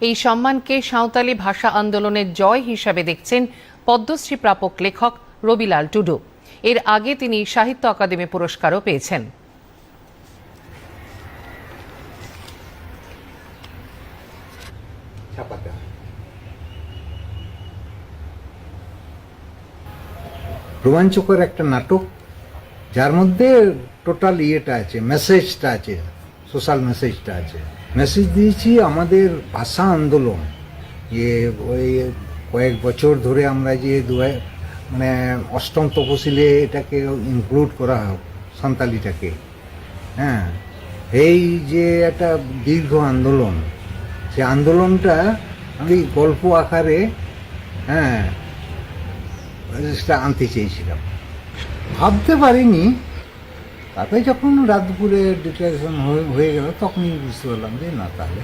এই সম্মানকে সাঁওতালি ভাষা আন্দোলনের জয় হিসাবে দেখছেন পদ্মশ্রী প্রাপক লেখক রবিলাল টুডু। এর আগে তিনি সাহিত্য অকাদেমি পুরস্কারও পেয়েছেন। রোমাঞ্চকর একটা নাটক, যার মধ্যে টোটাল ইয়েটা আছে, মেসেজটা আছে, সোশ্যাল মেসেজটা আছে। মেসেজ দিয়েছি আমাদের ভাষা আন্দোলন, যে ওই কয়েক বছর ধরে আমরা যে মানে অষ্টম তফসিলে এটাকে ইনক্লুড করা হোক সাঁওতালিটাকে, হ্যাঁ, এই যে একটা দীর্ঘ আন্দোলন, সে আন্দোলনটা আমি গল্প আকারে হ্যাঁ সেটা আনতে চেয়েছিলাম। ভাবতে পারিনি, তাতে যখন রাত দুপুরে ডিক্লারেশন হয়ে গেল তখনই বুঝতে পারলাম যে না, তাহলে